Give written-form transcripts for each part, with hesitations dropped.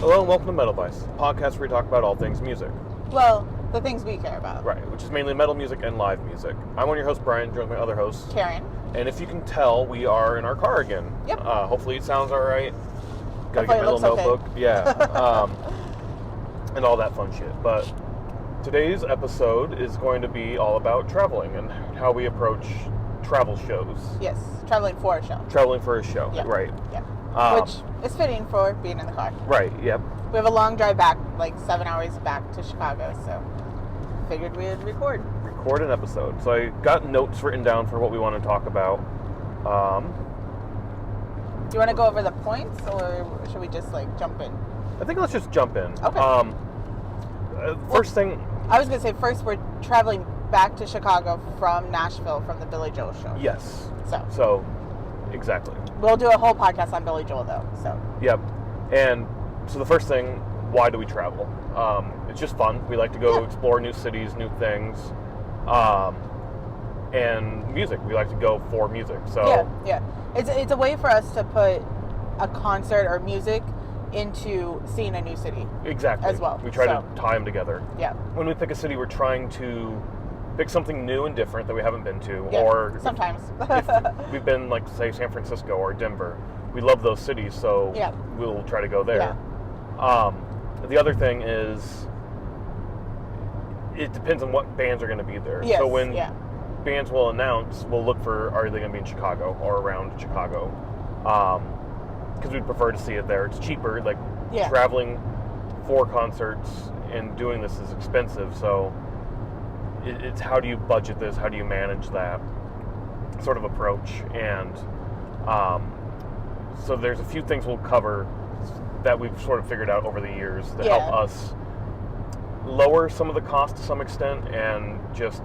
Hello and welcome to Metal Vice, a podcast where we talk about all things music. Well, the things we care about. Right, which is mainly metal music and live music. I'm one of your hosts, Brian, joined with my other host, Karen. And if you can tell, we are in our car again. Yep. Hopefully it sounds all right. Gotta Hopefully get my it little looks notebook. okay. Yeah. And all that fun shit. But today's episode is going to be all about traveling and how we approach travel shows. Yes, traveling for a show. Traveling for a show, Yep. right. Yeah. Um, Which is fitting for being in the car. Right, yep. We have a long drive back, like 7 hours back to Chicago, so figured we'd record. Record an episode. So I got notes written down for what we want to talk about. Do you want to go over the points, or should we just, jump in? I think let's just jump in. Okay. First thing... I was going to say, first, we're traveling back to Chicago from Nashville from the Billy Joel show. Yes. So, exactly. we'll do a whole podcast on Billy Joel, though, so. Yep. And so the first thing, why do we travel? It's just fun. We like to go explore new cities, new things. And music. We like to go for music. So Yeah. It's a way for us to put a concert or music into seeing a new city. Exactly. As well. We try to tie them together. Yeah. When we pick a city, we're trying to pick something new and different that we haven't been to. Yeah, Or sometimes. if we've been, say, San Francisco or Denver. We love those cities, so we'll try to go there. Yeah. The other thing is, it depends on what bands are going to be there. Yes, So when bands will announce, we'll look for, are they going to be in Chicago or around Chicago? Because we'd prefer to see it there. It's cheaper. Traveling for concerts and doing this is expensive, so it's how do you budget this? How do you manage that sort of approach? And so there's a few things we'll cover that we've sort of figured out over the years that help us lower some of the cost to some extent and just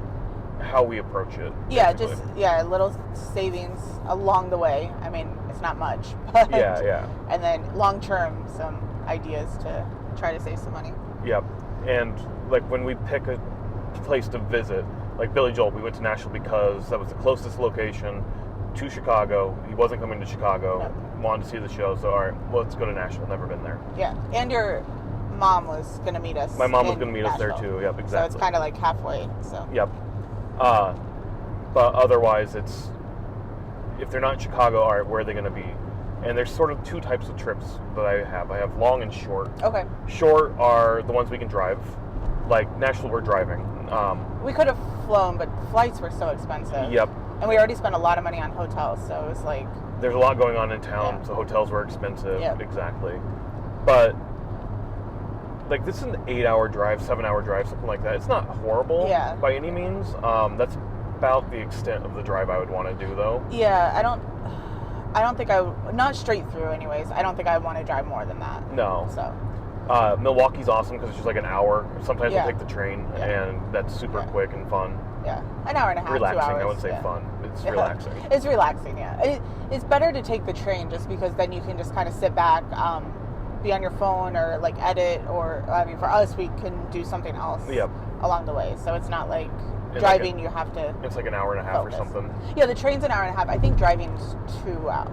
how we approach it. Yeah, basically. a little savings along the way. I mean, it's not much, but Yeah. And then long term, some ideas to try to save some money. Yep. And when we pick a place to visit, like Billy Joel, we went to Nashville because that was the closest location to Chicago. He wasn't coming to Chicago, wanted to see the show, so all right, well, let's go to Nashville. Never been there. Yeah, and your mom was going to meet us. My mom was going to meet us there too. Yep, exactly. So it's kind of like halfway. So. Yep. But otherwise, it's if they're not in Chicago, all right, where are they going to be? And there's sort of two types of trips that I have. I have long and short. Okay. Short are the ones we can drive. Like Nashville, we're driving. We could have flown, but flights were so expensive. Yep. And we already spent a lot of money on hotels, so it was like... There's a lot going on in town, so hotels were expensive. Yep. Exactly. But, this is an 8-hour drive, 7-hour drive, something like that. It's not horrible by any means. That's about the extent of the drive I would want to do, though. Yeah, I don't think not straight through anyways. I don't think I want to drive more than that. No. So... Milwaukee's awesome because it's just an hour. Sometimes we'll take the train, and that's super quick and fun. Yeah, an hour and a half, relaxing, 2 hours. I wouldn't say fun. It's relaxing. It's relaxing, yeah. It's better to take the train just because then you can just kind of sit back, be on your phone or edit, or for us we can do something else along the way. So it's not like driving you have to. It's an hour and a half focus. Or something. Yeah, the train's an hour and a half. I think driving's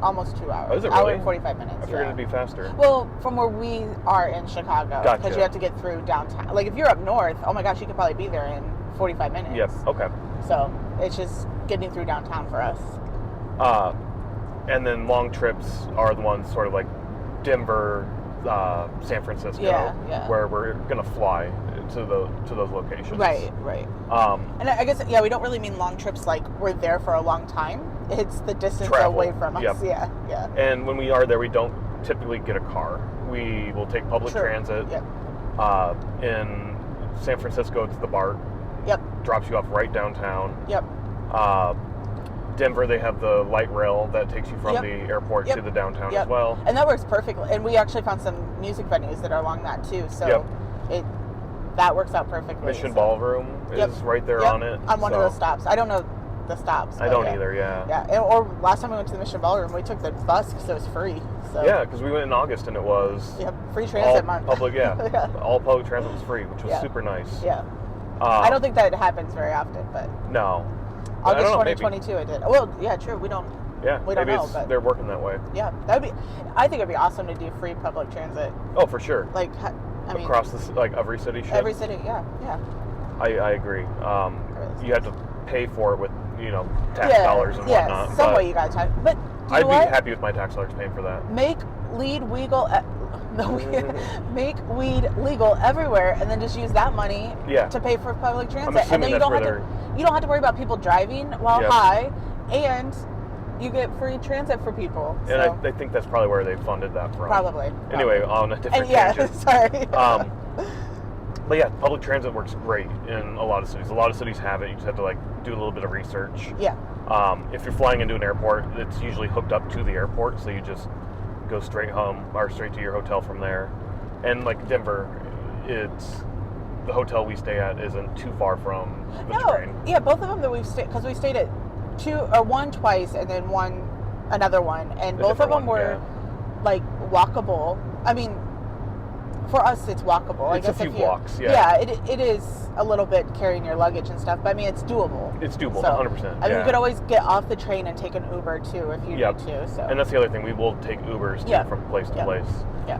almost 2 hours. Oh, is it really? Hour and 45 minutes. I figured it'd be faster. Well, from where we are in Chicago, because you have to get through downtown. If you're up north, oh my gosh, you could probably be there in 45 minutes. Yep. Okay. So it's just getting through downtown for us. And then long trips are the ones sort of like Denver, San Francisco, where we're gonna fly to those locations. Right. And I guess we don't really mean long trips like we're there for a long time. It's the distance away from us. Yep. Yeah. And when we are there, we don't typically get a car. We will take public transit. Yep. In San Francisco, it's the BART. Yep. Drops you off right downtown. Yep. Denver, they have the light rail that takes you from the airport to the downtown as well. And that works perfectly. And we actually found some music venues that are along that too. So that works out perfectly. Mission Ballroom is right there on it. On one of those stops. I don't know the stops. I don't either, yeah. Yeah, or last time we went to the Mission Ballroom, we took the bus because it was free. So. Yeah, because we went in August and it was... free transit month. Public, all public transit was free, which was super nice. Yeah. I don't think that happens very often, but... No. August 2022 it did. Well, yeah, true. We don't Yeah, we don't know. But they're working that way. Yeah, I think it'd be awesome to do free public transit. Oh, for sure. Like, I mean, across this, like every city should. Every city, yeah. I agree. You have to pay for it with tax dollars and whatnot. Some way you gotta tax. But I'd be happy with my tax dollars paying for that. Make weed legal. Make weed legal everywhere, and then just use that money to pay for public transit. And then you don't have to worry about people driving while high, and you get free transit for people. And I think that's probably where they funded that from. Probably. Anyway, on a different tangent. Sorry. But yeah, public transit works great in a lot of cities. A lot of cities have it. You just have to do a little bit of research. Yeah. If you're flying into an airport, it's usually hooked up to the airport, so you just go straight home or straight to your hotel from there. And like Denver, the hotel we stay at isn't too far from the train. Yeah, both of them that we've stayed, because we stayed at one twice and then another one, and both of them were like walkable. I mean, for us, it's walkable. It's I guess a few blocks. It is a little bit carrying your luggage and stuff, but I mean, it's doable. It's doable, so, 100%. I mean, you could always get off the train and take an Uber too if you need to. So. And that's the other thing. We will take Ubers too from place to place. Yeah.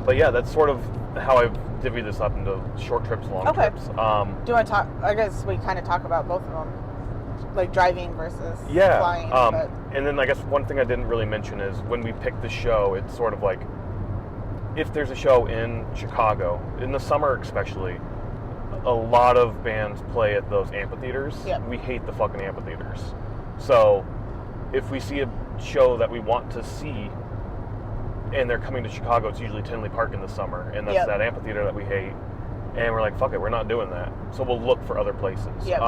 But yeah, that's sort of how I've divvied this up into short trips, long trips. Do you want to talk? I guess we kind of talk about both of them, like driving versus flying. And then I guess one thing I didn't really mention is when we pick the show, it's sort of like, if there's a show in Chicago, in the summer especially, a lot of bands play at those amphitheaters. Yep. We hate the fucking amphitheaters. So if we see a show that we want to see and they're coming to Chicago, it's usually Tinley Park in the summer, and that's that amphitheater that we hate. And we're like, fuck it, we're not doing that. So we'll look for other places. Yep.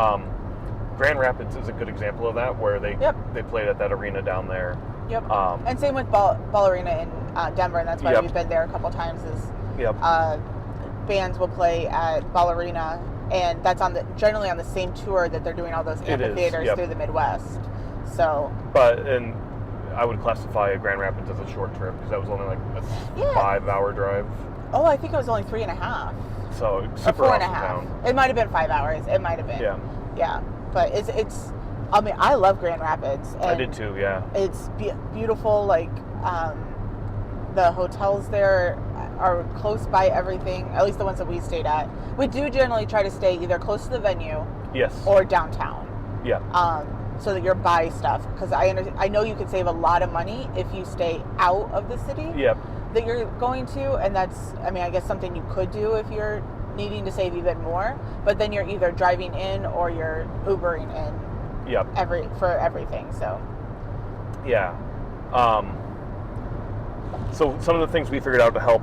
Grand Rapids is a good example of that, where they played at that arena down there. Yep. And same with Ball Arena in Denver, and that's why we've been there a couple times. Bands will play at Ball Arena, and that's generally on the same tour that they're doing all those amphitheaters through the Midwest. So. And I would classify Grand Rapids as a short trip because that was only like a 5-hour drive. Oh, I think it was only 3.5. So super awesome town. It might have been 5 hours. It might have been. Yeah. But it's. I mean, I love Grand Rapids. And I did too. Yeah. It's beautiful. Like, the hotels there are close by everything. At least the ones that we stayed at. We do generally try to stay either close to the venue. Yes. Or downtown. Yeah. So that you're by stuff, because I know you could save a lot of money if you stay out of the city. Yep. That you're going to, and that's, I mean, I guess something you could do if you're needing to save even more. But then you're either driving in or you're Ubering in. Yep. For everything. So. Yeah. So some of the things we figured out to help,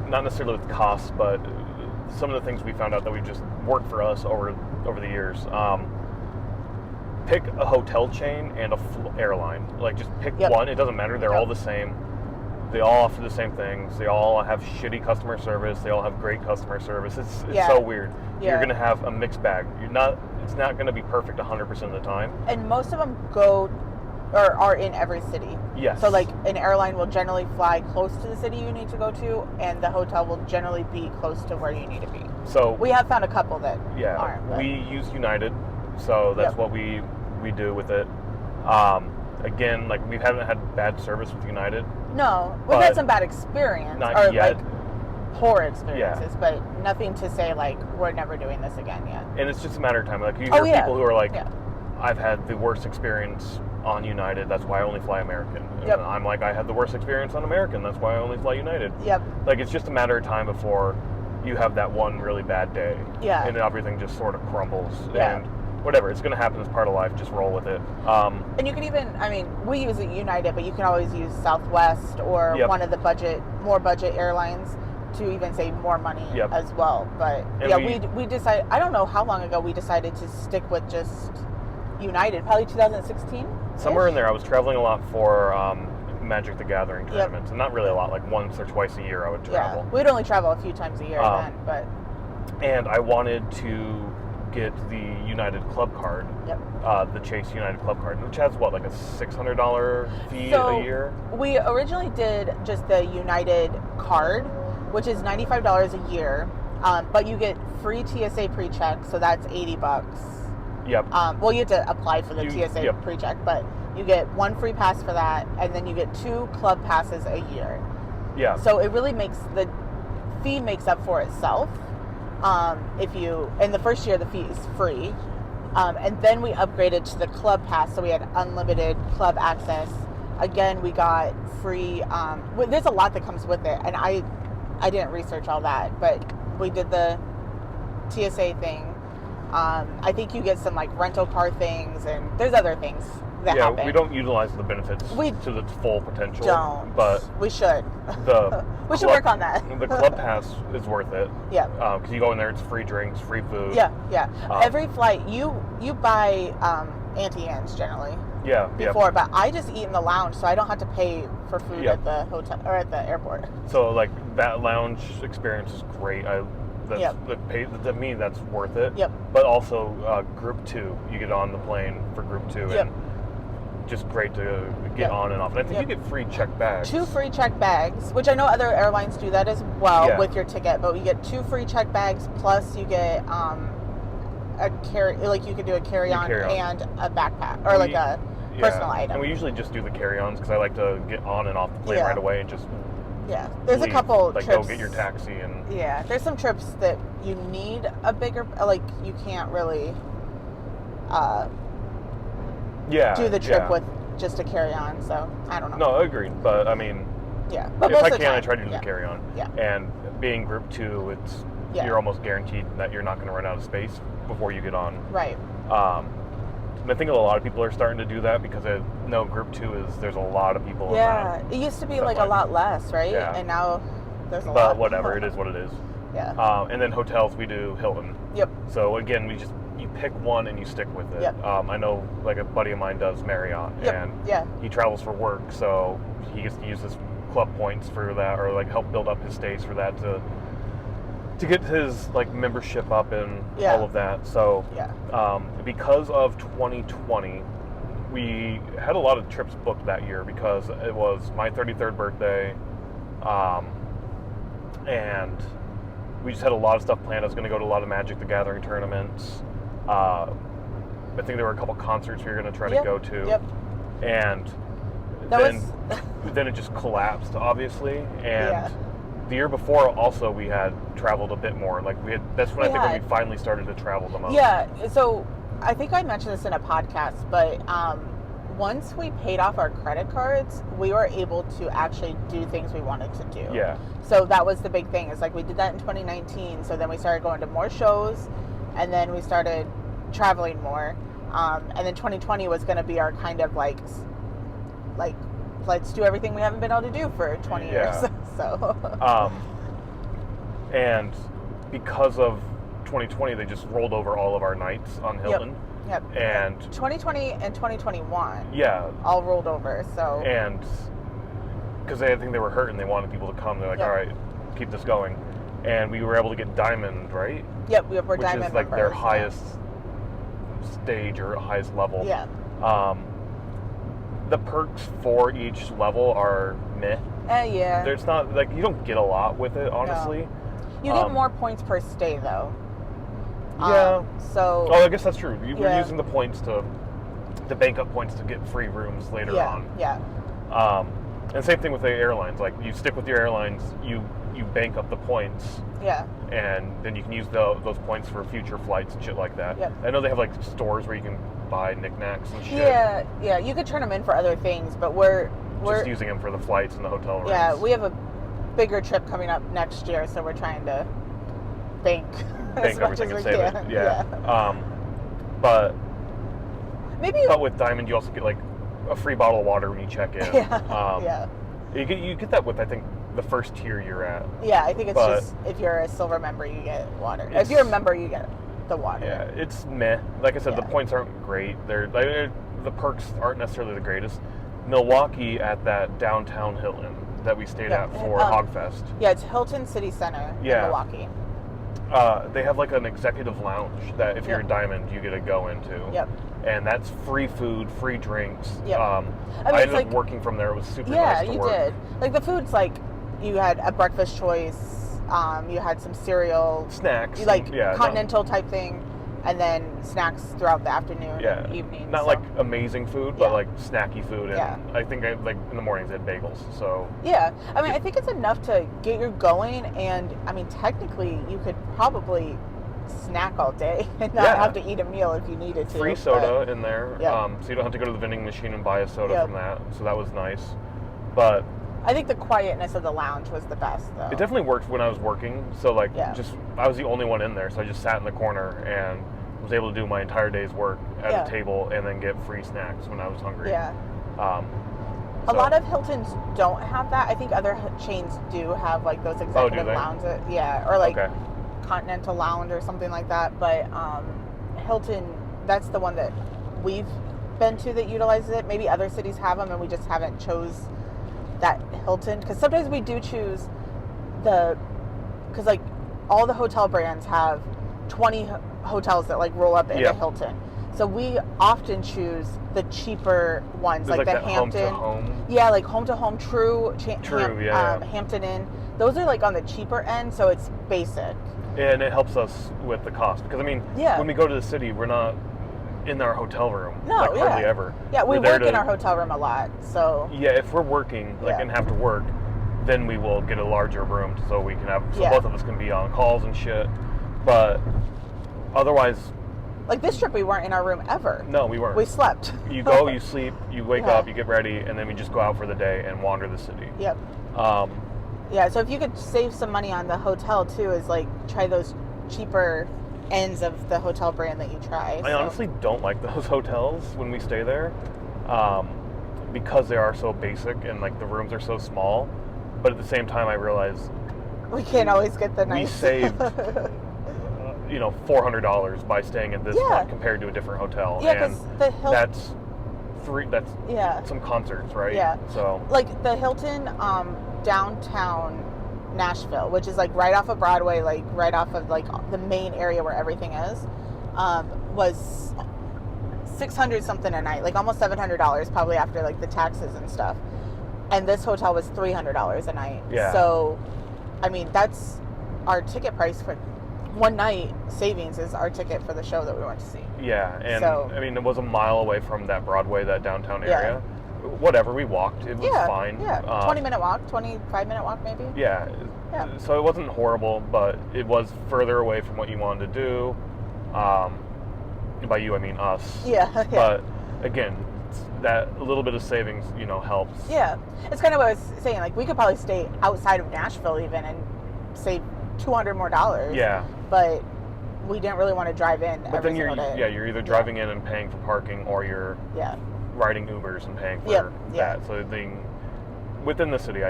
not necessarily with costs, but some of the things we found out that we just worked for us over the years. Pick a hotel chain and a airline. Like, just pick one. It doesn't matter. They're all the same. They all offer the same things. They all have shitty customer service. They all have great customer service. It's so weird. Yeah. You're going to have a mixed bag. It's not going to be perfect 100% of the time. And most of them go or are in every city. Yes. So, like, an airline will generally fly close to the city you need to go to, and the hotel will generally be close to where you need to be. So we have found a couple that aren't. But. We use United, so that's what we do with it. Again, like, we haven't had bad service with United. No, we've had some bad experience. Not yet. Like, poor experiences, but nothing to say, like, we're never doing this again yet. And it's just a matter of time. Like, you hear people who are like, I've had the worst experience on United, that's why I only fly American. And I'm like, I had the worst experience on American, that's why I only fly United. Yep. Like, it's just a matter of time before you have that one really bad day. Yeah. And everything just sort of crumbles. Yeah. And whatever, it's going to happen as part of life. Just roll with it. And you can even, I mean, we use United, but you can always use Southwest or one of the more budget airlines to even save more money as well. But we decided, I don't know how long ago we decided to stick with just United, probably 2016. Somewhere in there. I was traveling a lot for Magic the Gathering tournaments, and not really a lot, like once or twice a year I would travel. Yeah, we'd only travel a few times a year then, but. And I wanted to get the United Club Card, the Chase United Club Card, which has like a $600 fee a year? We originally did just the United card, which is $95 a year, but you get free TSA pre-check, so that's $80. Yep. Well, you have to apply for the TSA pre-check, but you get 1 free pass for that, and then you get 2 club passes a year. Yeah. So it really makes the fee makes up for itself. If you in the first year the fee is free, and then we upgraded to the club pass, so we had unlimited club access. Again, we got free. There's a lot that comes with it, and I didn't research all that, but we did the TSA thing. I think you get some like rental car things, and there's other things that happen. Yeah, we don't utilize the benefits to its full potential. Don't. But we should. We should work on that. The club pass is worth it. Yeah. Because you go in there, it's free drinks, free food. Yeah, yeah. Every flight, you buy Auntie Anne's generally. Yeah. Before, but I just eat in the lounge, so I don't have to pay for food at the hotel or at the airport. So like that lounge experience is great. To me, that's worth it. Yep. But also Group 2, you get on the plane for Group 2, and just great to get on and off. And I think you get free check bags. 2 free check bags, which I know other airlines do that as well with your ticket. But you get 2 free check bags, plus you get you could do a carry-on and a backpack or a personal item. And we usually just do the carry-ons because I like to get on and off the plane right away and just there's a couple trips. Go get your taxi and there's some trips that you need a bigger you can't really do the trip with just a carry-on, so I don't know. No, agreed, but I mean but if I can I try to do the carry-on. And being Group 2, it's you're almost guaranteed that you're not going to run out of space before you get on. Right. And I think a lot of people are starting to do that because Group 2 there's a lot of people. Yeah, it used to be a lot less, right? Yeah. And now there's a lot. But whatever, it is what it is. Yeah. And then hotels, we do Hilton. Yep. So again, you pick one and you stick with it. Yep. I know like a buddy of mine does Marriott, and he travels for work, so he gets to use his club points for that, or like help build up his stays for that to get his like membership up and all of that. So because of 2020, we had a lot of trips booked that year because it was my 33rd birthday, and we just had a lot of stuff planned. I was going to go to a lot of Magic the Gathering tournaments. I think there were a couple concerts we were going to try to go to. Yep. And then it just collapsed, obviously. And the year before, also, we had traveled a bit more. That's when when we finally started to travel the most. Yeah. So I think I mentioned this in a podcast, but once we paid off our credit cards, we were able to actually do things we wanted to do. Yeah. So that was the big thing. It's like we did that in 2019. So then we started going to more shows, and then we started traveling more. And then 2020 was going to be our kind of like let's do everything we haven't been able to do for 20 years. So. And because of 2020, they just rolled over all of our nights on Hilton. Yep. And 2020 and 2021. Yeah. All rolled over. So. And because I think they were hurt and they wanted people to come, they're like, all right, keep this going. And we were able to get Diamond, right? Yep, we were Diamond. Which is like their highest stage or highest level. Yeah. The perks for each level are meh. Yeah. There's not you don't get a lot with it, honestly. No. You get more points per stay, though. Yeah. So. Oh, I guess that's true. We're using the points to bank up points to get free rooms later on. Yeah. And same thing with the airlines. Like you stick with your airlines, you bank up the points. Yeah. And then you can use those points for future flights and shit like that. Yep. I know they have like stores where you can buy knickknacks and shit. Yeah. You could turn them in for other things, but we're just using them for the flights and the hotel rooms. Yeah, we have a bigger trip coming up next year, so we're trying to bank everything and save it. Yeah. But with Diamond, you also get like a free bottle of water when you check in. Yeah. You get that with I think the first tier you're at. Yeah, I think it's just if you're a silver member, you get water. If you're a member, you get the water. Yeah, it's meh. Like I said, the points aren't great. The perks aren't necessarily the greatest. Milwaukee at that downtown Hilton that we stayed at for Hogfest. Yeah, it's Hilton City Center in Milwaukee. They have like an executive lounge that if you're a Diamond, you get to go into. Yep. And that's free food, free drinks. Yep. I ended up working from there. It was super nice to work. Yeah, you did. Like the food's like, you had a breakfast choice, you had some cereal. Snacks. Continental type thing. and then snacks throughout the afternoon and evening. Not like amazing food, but like snacky food. And I think like in the mornings I had bagels. So yeah, I mean, I think it's enough to get you going, and I mean, technically, you could probably snack all day and not have to eat a meal if you needed to. Free soda in there, so you don't have to go to the vending machine and buy a soda from that. So that was nice, but I think the quietness of the lounge was the best, though. It definitely worked when I was working. So like, I was the only one in there, so I just sat in the corner and was able to do my entire day's work at a table and then get free snacks when I was hungry. Yeah. A lot of Hiltons don't have that. I think other chains do have like those executive lounges. Yeah, or like Continental Lounge or something like that. But Hilton, that's the one that we've been to that utilizes it. Maybe other cities have them, and we just haven't chose that Hilton, because sometimes we do choose because like all the hotel brands have 20 hotels that like roll up into Hilton, so we often choose the cheaper ones. Like the Hampton home to home. Yeah, like home to home, Hampton Inn, those are like on the cheaper end, so it's basic, and it helps us with the cost, because I mean when we go to the city, we're not in our hotel room. Hardly ever. Yeah, we work in our hotel room a lot, so yeah, if we're working and have to work, then we will get a larger room so we can have both of us can be on calls and shit. But otherwise, like this trip, we weren't in our room ever. No, we weren't. We slept. You go, you sleep, you wake up, you get ready, and then we just go out for the day and wander the city. Yep. Yeah, so if you could save some money on the hotel too, is like try those cheaper ends of the hotel brand that you try. I honestly don't like those hotels when we stay there, because they are so basic and like the rooms are so small. But at the same time, I realize we can't always get the nice. We saved, $400 by staying at this one compared to a different hotel. Yeah, because the Hilton. That's some concerts, right? Yeah. So like the Hilton downtown Nashville, which is like right off of Broadway, like right off of like the main area where everything is, was $600 something a night, like almost $700 probably after like the taxes and stuff. And this hotel was $300 a night. Yeah. So, I mean, that's our ticket price for one night. Savings is our ticket for the show that we went to see. Yeah, and I mean, it was a mile away from that Broadway, that downtown area. Whatever, we walked. It was fine. Yeah, 20-minute walk, 25-minute walk maybe. Yeah. So it wasn't horrible, but it was further away from what you wanted to do. By you, I mean us. Yeah. But again, that a little bit of savings, helps. Yeah. It's kind of what I was saying. Like, we could probably stay outside of Nashville even and save $200 more. Yeah. But we didn't really want to drive in every single day. You're either driving in and paying for parking, or you're riding Ubers and paying for that. So within the city,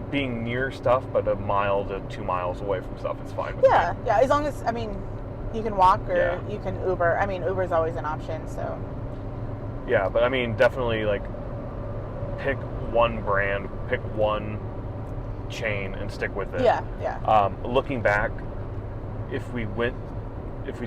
being near stuff, but a mile to 2 miles away from stuff is fine with me. Yeah, as long as, I mean, you can walk or you can Uber. I mean, Uber's always an option, so. Yeah, but I mean, definitely, like, pick one brand, pick one chain, and stick with it. Yeah. Looking back, if we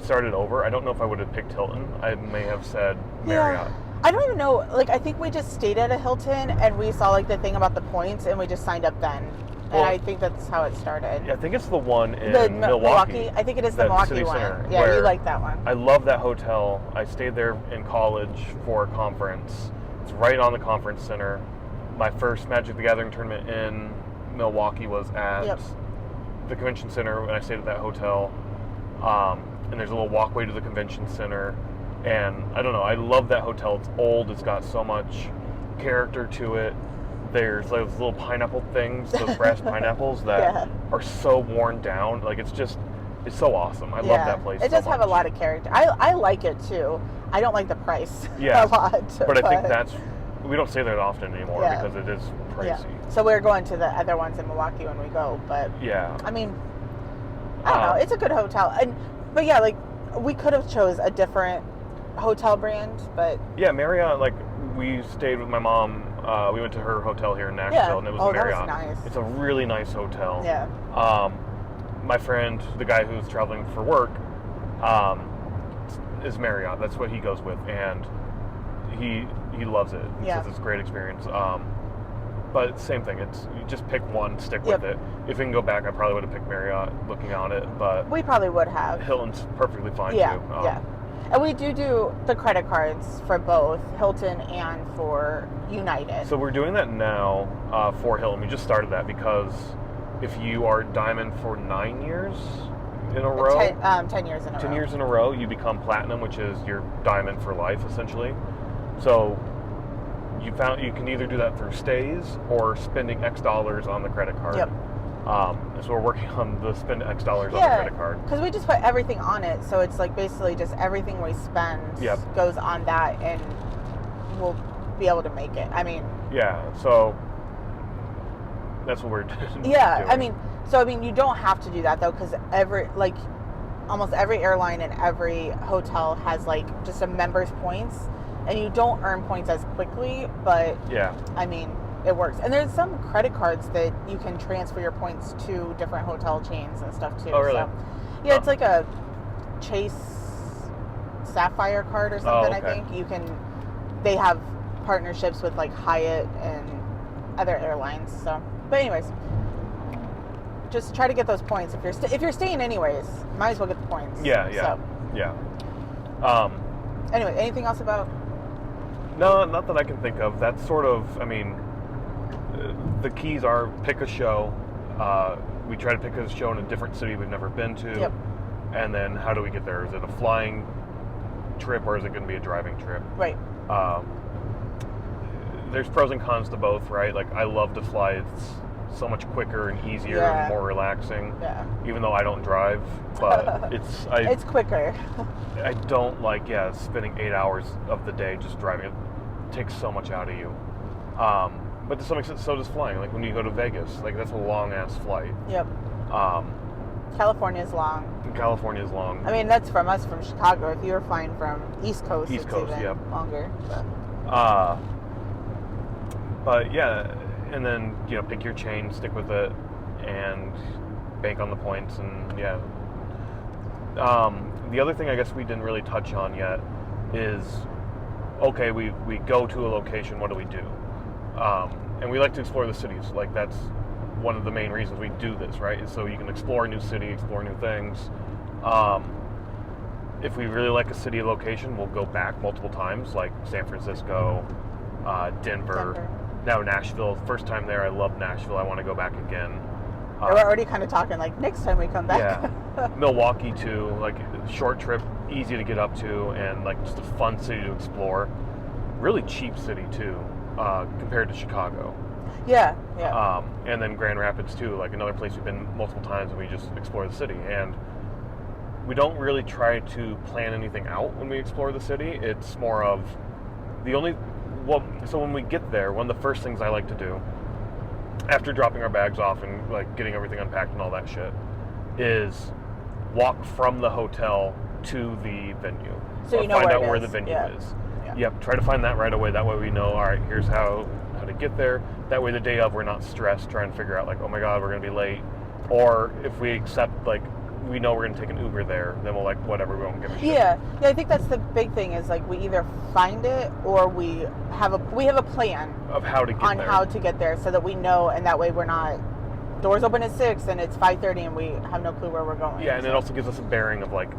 started over, I don't know if I would have picked Hilton. I may have said Marriott. I don't even know. Like, I think we just stayed at a Hilton and we saw like the thing about the points and we just signed up then. And I think that's how it started. Yeah, I think it's the one in Milwaukee. I think it is the Milwaukee one. Yeah, you like that one. I love that hotel. I stayed there in college for a conference. It's right on the conference center. My first Magic the Gathering tournament in Milwaukee was at the convention center, and I stayed at that hotel. And there's a little walkway to the convention center. And I don't know, I love that hotel. It's old. It's got so much character to it. There's those little pineapple things, those brass pineapples that are so worn down. Like, it's so awesome. I love that place. It does have a lot of character. I like it too. I don't like the price a lot. But I think we don't stay there often anymore because it is pricey. Yeah. So we're going to the other ones in Milwaukee when we go. But I mean, I don't know. It's a good hotel. But yeah, like, we could have chose a different hotel brand, but Marriott, like, we stayed with my mom. We went to her hotel here in Nashville, and it was Marriott. That was nice. It's a really nice hotel. Yeah. My friend, the guy who's traveling for work, is Marriott. That's what he goes with, and he loves it. He says it's a great experience. But same thing. You just pick one, stick with it. If we can go back, I probably would have picked Marriott looking on it, but we probably would have. Hilton's perfectly fine too. Yeah. And we do the credit cards for both Hilton and for United. So we're doing that now for Hilton. We just started that because if you are Diamond for 9 years in a row, 10 years in a row. 10 years in a row, you become Platinum, which is your Diamond for life, essentially. So you can either do that through stays or spending X dollars on the credit card. Yep. So we're working on the spend X dollars on the credit card. Because we just put everything on it, so it's like basically just everything we spend goes on that, and we'll be able to make it. I mean. Yeah. So that's what we're doing. Yeah. I mean, you don't have to do that though, because almost every airline and every hotel has like just a member's points, and you don't earn points as quickly, but I mean, it works. And there's some credit cards that you can transfer your points to different hotel chains and stuff too. Oh, really? So, yeah, it's like a Chase Sapphire card or something. I think they have partnerships with like Hyatt and other airlines. So, but anyways, just try to get those points if you're staying anyways. Might as well get the points. Yeah. Anyway, anything else about? No, not that I can think of. That's sort of, I mean, the keys are pick a show. We try to pick a show in a different city we've never been to. Yep. And then how do we get there? Is it a flying trip or is it going to be a driving trip? Right. There's pros and cons to both, right? Like, I love to fly. It's so much quicker and easier and more relaxing. Yeah. Even though I don't drive, but it's quicker. I don't like, spending 8 hours of the day just driving. It takes so much out of you. But to some extent, so does flying. Like when you go to Vegas, like that's a long ass flight. Yep. California's long. California's long. I mean, that's from us from Chicago. If you were flying from East Coast, it's even longer. But yeah, and then pick your chain, stick with it, and bank on the points, and yeah. The other thing I guess we didn't really touch on yet is, okay, we go to a location. What do we do? And we like to explore the cities. Like that's one of the main reasons we do this, right? Is so you can explore a new city, explore new things. If we really like a city location, we'll go back multiple times, like San Francisco, Denver. Now Nashville. First time there, I love Nashville. I want to go back again. We're already kind of talking like next time we come back. Yeah. Milwaukee too, like short trip, easy to get up to, and like just a fun city to explore. Really cheap city too. Compared to Chicago. Yeah. And then Grand Rapids too, like another place we've been multiple times and we just explore the city. And we don't really try to plan anything out when we explore the city. It's more of so when we get there, one of the first things I like to do after dropping our bags off and like getting everything unpacked and all that shit is walk from the hotel to the venue. So or find out where the venue is. Yep, try to find that right away. That way we know, all right, here's how to get there. That way the day of, we're not stressed trying to figure out, like, oh my God, we're going to be late. Or if we accept, like, we know we're going to take an Uber there, then we'll, like, whatever, we won't give a shit. Yeah, I think that's the big thing is, like, we either find it or we have a plan of how to get there. On how to get there so that we know, and that way we're not, doors open at 6 and it's 5:30 and we have no clue where we're going. Yeah, and it also gives us a bearing of, like,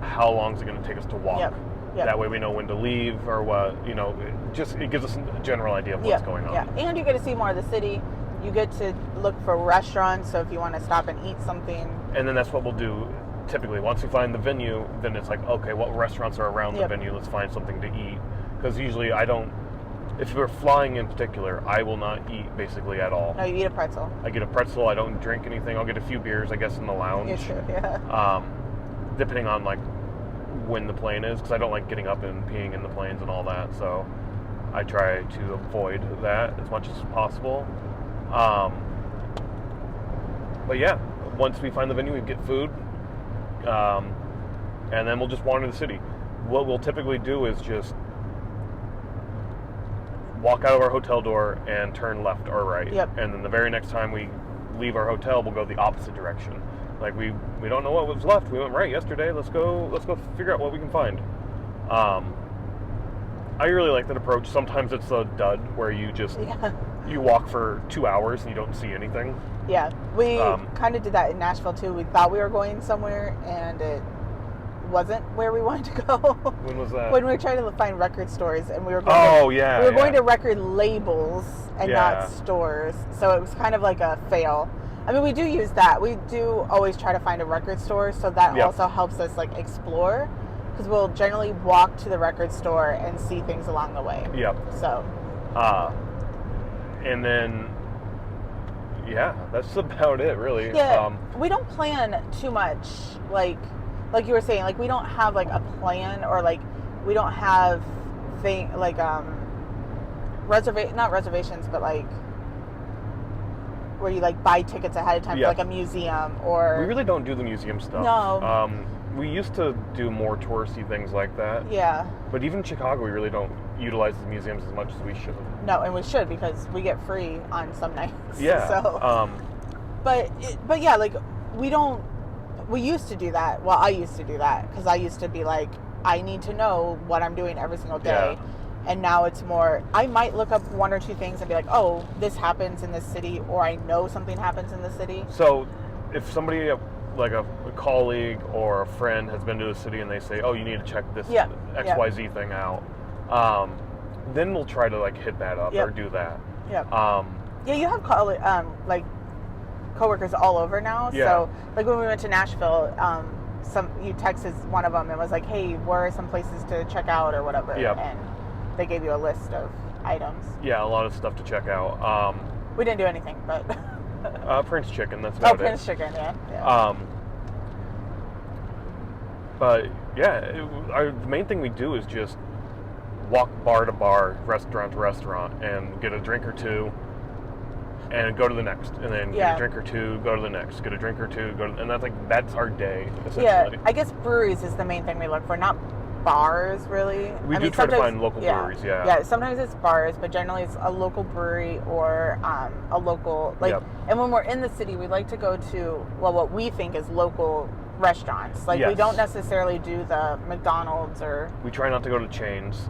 how long is it going to take us to walk. Yep. That way we know when to leave or what, it gives us a general idea of what's going on. Yeah, and you get to see more of the city. You get to look for restaurants, so if you want to stop and eat something. And then that's what we'll do typically. Once we find the venue, then it's like, okay, what restaurants are around the venue? Let's find something to eat. Because usually if we're flying in particular, I will not eat basically at all. No, you eat a pretzel. I get a pretzel, I don't drink anything. I'll get a few beers, I guess, in the lounge. Yeah, sure, yeah. Depending on, like, when the plane is, because I don't like getting up and peeing in the planes and all that, so I try to avoid that as much as possible. But yeah, once we find the venue, we get food, and then we'll just wander the city. What we'll typically do is just walk out of our hotel door and turn left or right. Yep. And then the very next time we leave our hotel, we'll go the opposite direction. Like we don't know what was left. We went right yesterday. Let's go figure out what we can find. I really like that approach. Sometimes it's a dud where you just You walk for 2 hours and you don't see anything. Yeah, we kind of did that in Nashville too. We thought we were going somewhere, and it wasn't where we wanted to go. When was that? When we were trying to find record stores, and we were going we were going to record labels and not stores. So it was kind of like a fail. I mean, we do use that. We do always try to find a record store, so that also helps us like explore, because we'll generally walk to the record store and see things along the way. Yep. So. And then. Yeah, that's about it, really. Yeah, we don't plan too much, like you were saying, like we don't have like a plan, or like we don't have not reservations, but like where you like buy tickets ahead of time for like a museum, or we really don't do the museum stuff. No. We used to do more touristy things like that. Yeah. But even in Chicago, we really don't utilize the museums as much as we should. No, and we should, because we get free on some nights. Yeah. So. But yeah, like we used to do that. Well, I used to do that because I used to be like, I need to know what I'm doing every single day. Yeah. And now it's more, I might look up one or two things and be like, oh, this happens in this city, or I know something happens in the city. So if somebody, like a colleague or a friend has been to a city and they say, oh, you need to check this XYZ thing out, then we'll try to like hit that up or do that. Yeah. You have like coworkers all over now. Yeah. So like when we went to Nashville, you texted one of them and was like, hey, where are some places to check out or whatever? Yep. And they gave you a list of items. Yeah, a lot of stuff to check out. We didn't do anything, but Prince Chicken, that's about it. Prince Chicken, yeah. But yeah, the main thing we do is just walk bar to bar, restaurant to restaurant, and get a drink or two, and go to the next, and then get a drink or two, go to the next, get a drink or two, and that's our day, essentially. Yeah, I guess breweries is the main thing we look for, not bars, really. We do try to find local breweries, Yeah, sometimes it's bars, but generally it's a local brewery or a local, and when we're in the city, we like to go to, what we think is local restaurants. Like, we don't necessarily do the McDonald's or... We try not to go to chains.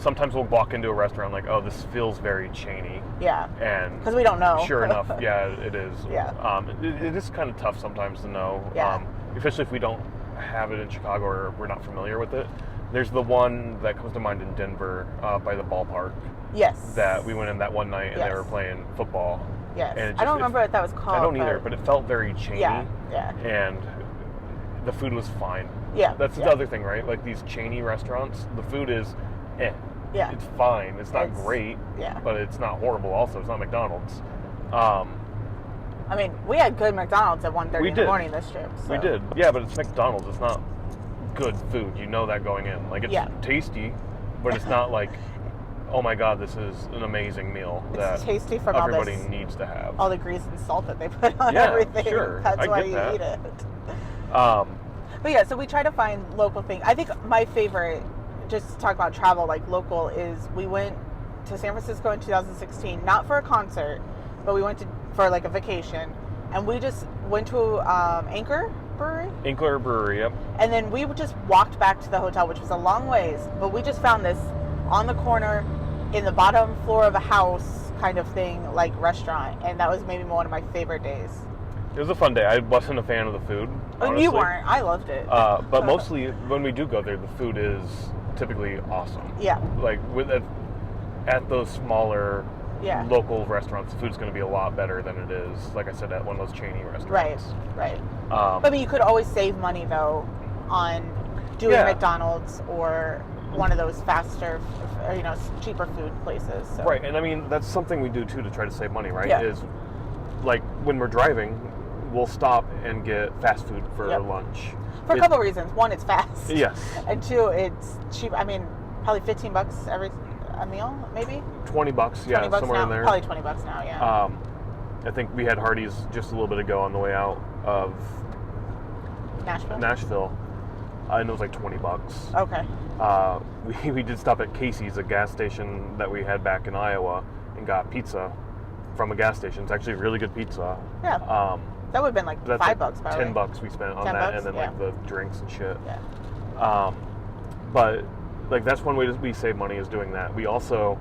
Sometimes we'll walk into a restaurant like, oh, this feels very chainy. Yeah. And... Because we don't know. Sure enough, it is. Yeah. It is kind of tough sometimes to know. Yeah. Especially if we don't have it in Chicago or we're not familiar with it. There's the one that comes to mind in Denver by the ballpark. Yes. That we went in that one night and they were playing football. Yes. And I don't remember what that was called. I don't either, but it felt very chainy. Yeah. And the food was fine. Yeah. That's the other thing, right? Like these chainy restaurants, the food is Yeah. It's fine. It's not great. Yeah. But it's not horrible also. It's not McDonald's. I mean, we had good McDonald's at 1:30 in the morning this trip. So. We did. Yeah, but it's McDonald's. It's not good food. You know that going in. Like, it's tasty, but it's not like, oh my God, this is an amazing meal that tasty from everybody needs to have. All the grease and salt that they put on everything. Sure. That's why you eat it. But yeah, so we try to find local things. I think my favorite, just to talk about travel, like local, is we went to San Francisco in 2016, not for a concert, but we went for like a vacation, and we just went to Anchor Brewery, yep. And then we just walked back to the hotel, which was a long ways, but we just found this on the corner in the bottom floor of a house kind of thing, like restaurant, and that was maybe one of my favorite days. It was a fun day. I wasn't a fan of the food, honestly. You weren't. I loved it. But mostly when we do go there, the food is typically awesome. Yeah. Like at those smaller local restaurants, the food's going to be a lot better than it is, like I said, at one of those chainy restaurants. Right. But I mean, you could always save money though on doing McDonald's or one of those faster, cheaper food places. So. Right, and I mean that's something we do too to try to save money. Right? Yeah. Is like when we're driving, we'll stop and get fast food for lunch. For a couple of reasons. One, it's fast. Yes. And two, it's cheap. I mean, probably $15 a meal, maybe? $20, yeah, $20 somewhere now? in there. Probably $20 now, yeah. I think we had Hardee's just a little bit ago on the way out of Nashville. And it was like $20. Okay. We did stop at Casey's, a gas station that we had back in Iowa, and got pizza from a gas station. It's actually really good pizza. Yeah. That would have been like $5, probably. $10 we spent on that, and then like the drinks and shit. Yeah. But like that's one way we save money is doing that. We also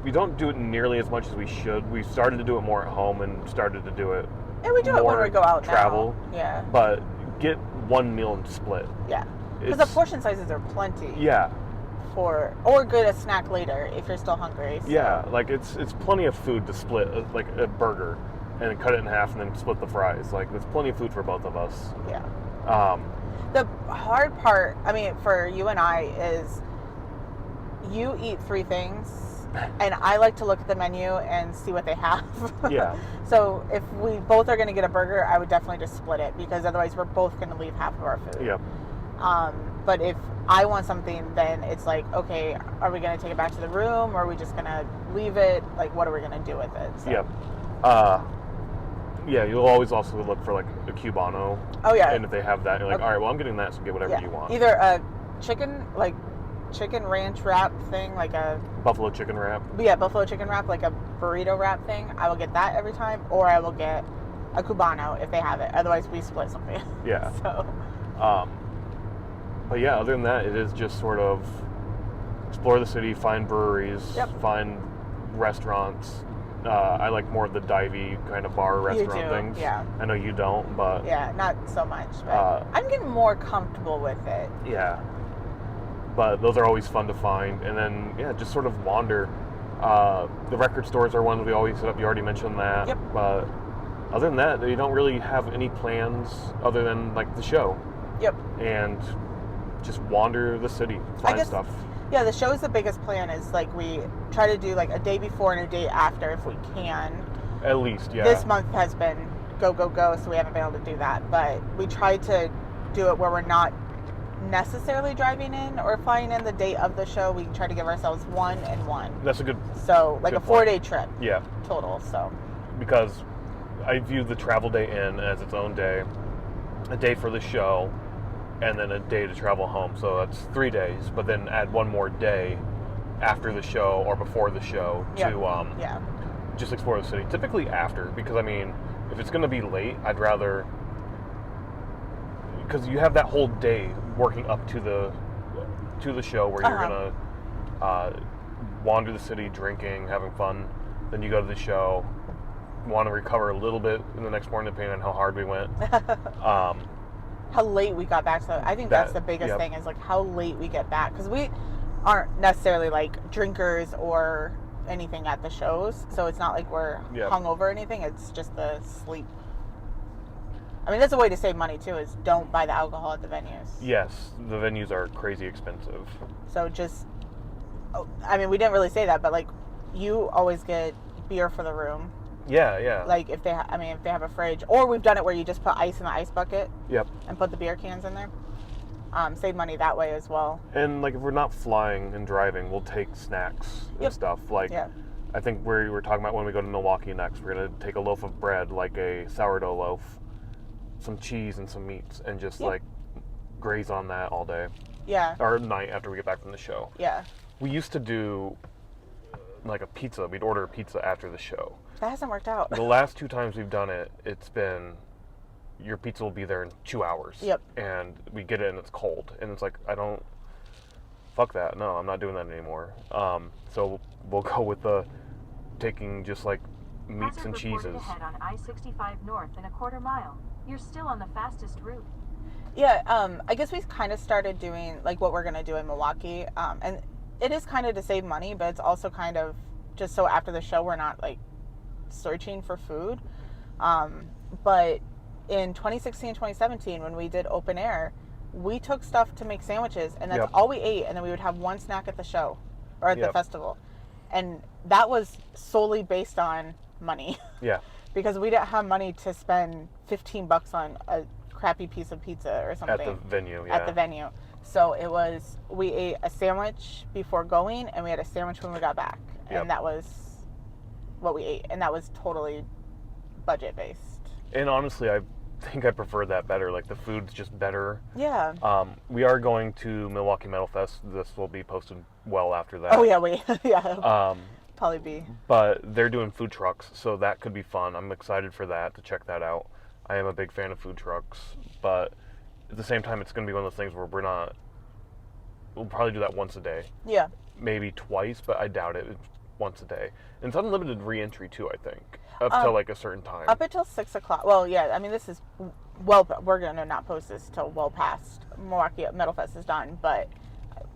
we don't do it nearly as much as we should. We started to do it more at home and started to do it. And we do it when we go out travel. Now. Yeah. But get one meal and split. Yeah. Because the portion sizes are plenty. Yeah. Or get a snack later if you're still hungry. So. Yeah, like it's plenty of food to split, like a burger, and cut it in half and then split the fries. Like there's plenty of food for both of us. Yeah. The hard part, I mean, for you and I is you eat 3 things, and I like to look at the menu and see what they have. Yeah. So if we both are going to get a burger, I would definitely just split it because otherwise we're both going to leave half of our food. Yep. But if I want something, then it's like, okay, are we going to take it back to the room or are we just going to leave it? Like, what are we going to do with it? So. Yep. Yeah, you'll always also look for like a Cubano. Oh, yeah. And if they have that, you're like, all right, well, I'm getting that, so get whatever you want. Either a chicken ranch wrap thing, like a... Buffalo chicken wrap. Yeah, buffalo chicken wrap, like a burrito wrap thing. I will get that every time, or I will get a Cubano if they have it. Otherwise, we split something. Yeah. So... But yeah, other than that, it is just sort of explore the city, find breweries, find restaurants. I like more of the divey kind of bar restaurant things. Yeah. I know you don't, but... Yeah, not so much. But I'm getting more comfortable with it. Yeah. But those are always fun to find. And then, yeah, just sort of wander. The record stores are ones we always hit up. You already mentioned that. Yep. But other than that, you don't really have any plans other than, like, the show. Yep. And just wander the city, find stuff. Yeah, the show is the biggest plan. Is like we try to do like a day before and a day after if we can. At least, yeah. This month has been go, so we haven't been able to do that. But we try to do it where we're not necessarily driving in or flying in the day of the show. We try to give ourselves 1 and 1. That's a good... So, like good a 4-day trip. Yeah. Total, so. Because I view the travel day in as its own day. A day for the show, and then a day to travel home. So that's 3 days, but then add one more day after the show or before the show to just explore the city. Typically after, because I mean, if it's going to be late, I'd rather... Because you have that whole day working up to the show where you're going to wander the city, drinking, having fun. Then you go to the show, want to recover a little bit in the next morning depending on how hard we went. How late we got back. So I think that's the biggest thing is like how late we get back. Because we aren't necessarily like drinkers or anything at the shows. So it's not like we're hungover or anything. It's just the sleep. I mean, that's a way to save money too, is don't buy the alcohol at the venues. Yes, the venues are crazy expensive. So just, I mean, we didn't really say that, but like you always get beer for the room. Yeah, yeah. Like if they have a fridge, or we've done it where you just put ice in the ice bucket. Yep. And put the beer cans in there. Save money that way as well. And like if we're not flying and driving, we'll take snacks and stuff. Like I think we were talking about when we go to Milwaukee next, we're gonna take a loaf of bread, like a sourdough loaf, some cheese and some meats, and just like graze on that all day. Yeah. Or night after we get back from the show. Yeah. We used to do like a pizza. We'd order a pizza after the show. That hasn't worked out. The last 2 times we've done it, it's been your pizza will be there in 2 hours. Yep. And we get it and it's cold. And it's like, fuck that. No, I'm not doing that anymore. So we'll go with taking just like meats and cheeses. Ahead on I-65 north in a quarter mile. You're still on the fastest route. Yeah, I guess we kind of started doing like what we're going to do in Milwaukee. And it is kind of to save money, but it's also kind of just so after the show we're not like searching for food. But in 2016 and 2017, when we did open air, we took stuff to make sandwiches, and that's all we ate, and then we would have one snack at the show or at the festival. And that was solely based on money. Yeah. Because we didn't have money to spend $15 on a crappy piece of pizza or something. At the venue, At the venue. So it was, we ate a sandwich before going, and we had a sandwich when we got back. And that was what we ate. And that was totally budget-based. And honestly, I think I prefer that better. Like, the food's just better. Yeah. We are going to Milwaukee Metal Fest. This will be posted well after that. Oh, yeah, probably be. But they're doing food trucks, so that could be fun. I'm excited for that, to check that out. I am a big fan of food trucks, but at the same time, it's going to be one of those things where we'll probably do that once a day. Yeah. Maybe twice, but I doubt it. once a day. And it's unlimited re-entry too, I think, up till like a certain time. Up until 6 o'clock. Well, yeah, I mean, this is we're going to not post this till well past Milwaukee Metal Fest is done. But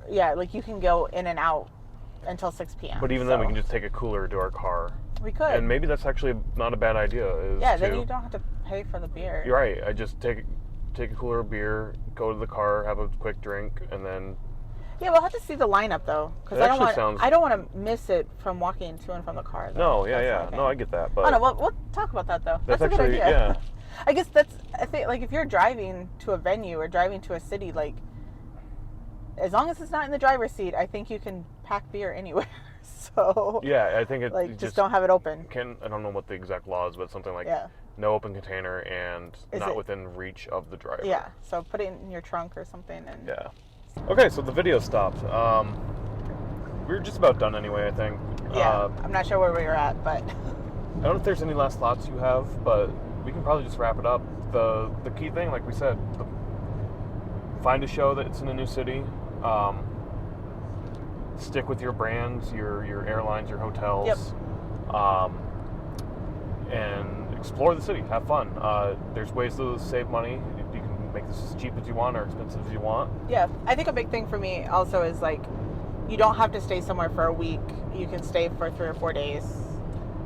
yeah, like you can go in and out until 6 p.m. But even then, we can just take a cooler to our car. We could. And maybe that's actually not a bad idea. Then you don't have to pay for the beer. You're right. I just take a cooler of beer, go to the car, have a quick drink, and then... Yeah, we'll have to see the lineup though, because I don't want to miss it from walking to and from the car. Though. No, no, I get that. But no, we'll talk about that though. That's actually, a good idea. Yeah. I guess I think like if you're driving to a venue or driving to a city, like as long as it's not in the driver's seat, I think you can pack beer anywhere. So yeah, I think it like just don't have it open. I don't know what the exact law is, but something like no open container and not within reach of the driver. Yeah, so put it in your trunk or something. And yeah. Okay, so the video stopped. We were just about done anyway, I think. Yeah, I'm not sure where we were at, but... I don't know if there's any last thoughts you have, but we can probably just wrap it up. The key thing, like we said, find a show that's in a new city. Stick with your brands, your airlines, your hotels. Yep. And explore the city. Have fun. There's ways to save money. You can make this as cheap as you want or expensive as you want. Yeah, I think a big thing for me also is like you don't have to stay somewhere for a week. You can stay for 3 or 4 days.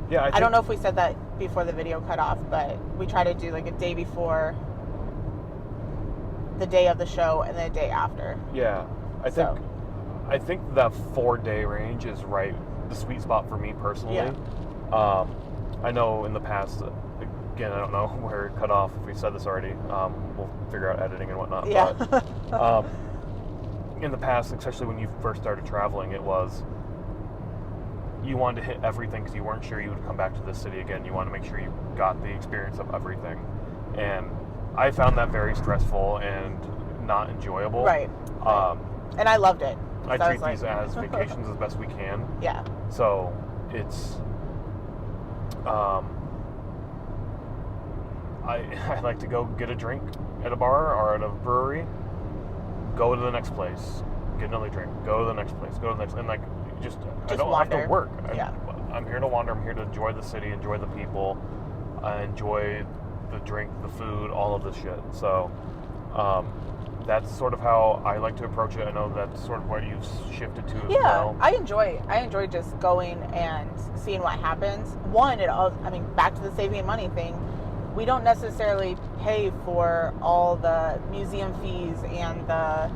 Yeah, I don't know if we said that before the video cut off, but we try to do like a day before, the day of the show, and then a day after. Yeah, I think that 4-day range is right, the sweet spot for me personally. Yeah. I know in the past, again, I don't know where it cut off, if we said this already. We'll figure out editing and whatnot. Yeah. But in the past, especially when you first started traveling, it was you wanted to hit everything because you weren't sure you would come back to this city again. You wanted to make sure you got the experience of everything. And I found that very stressful and not enjoyable. Right. And I loved it. I treat these as vacations as best we can. Yeah. So it's... I like to go get a drink at a bar or at a brewery, go to the next place, get another drink, go to the next place, go to the next, and like just I don't wander. have to work. Yeah. I'm here to wander. I'm here to enjoy the city, enjoy the people, enjoy the drink, the food, all of this shit. So that's sort of how I like to approach it. I know that's sort of what you've shifted to as well. I enjoy just going and seeing what happens. One, back to the saving money thing. We don't necessarily pay for all the museum fees and the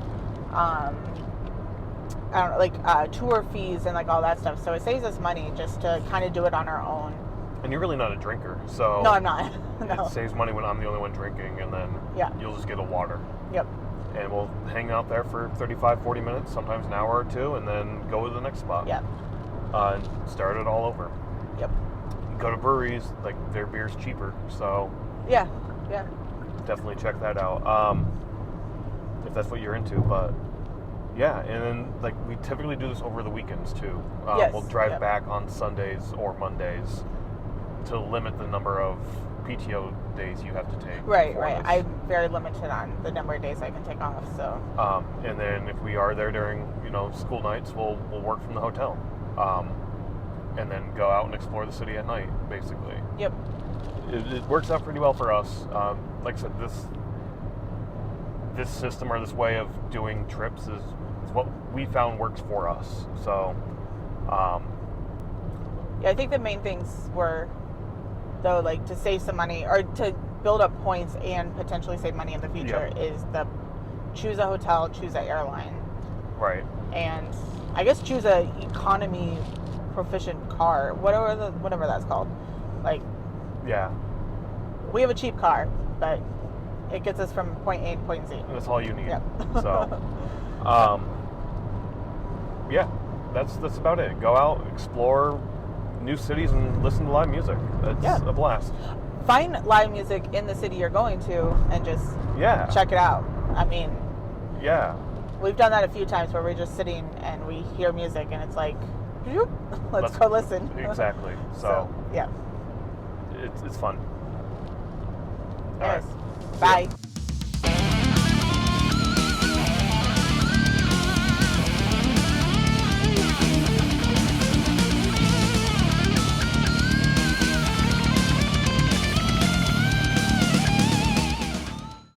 tour fees and like all that stuff. So it saves us money just to kind of do it on our own. And you're really not a drinker, so no, I'm not. No. It saves money when I'm the only one drinking, and then you'll just get a water. Yep. And we'll hang out there for 35, 40 minutes, sometimes an hour or two, and then go to the next spot. Yep. And start it all over. Yep. Go to breweries, like their beer's cheaper, so yeah, definitely check that out. If that's what you're into, but yeah, and then like we typically do this over the weekends too. Yes. We'll drive back on Sundays or Mondays to limit the number of PTO days you have to take. Right. I'm very limited on the number of days I can take off. So. And then if we are there during school nights, we'll work from the hotel. And then go out and explore the city at night, basically. Yep. It works out pretty well for us. Like I said, this system or this way of doing trips is what we found works for us. So, I think the main things were, though, like to save some money or to build up points and potentially save money in the future is choose a hotel, choose an airline. Right. And I guess choose a economy proficient car, whatever that's called. Like, yeah, we have a cheap car, but it gets us from point A to point Z. That's all you need. Yep. So, yeah, that's about it. Go out, explore new cities, and listen to live music. That's a blast. Find live music in the city you're going to, and just check it out. I mean, we've done that a few times where we're just sitting and we hear music, and it's like, let's go listen. Exactly. So yeah, it's fun. All right. Bye.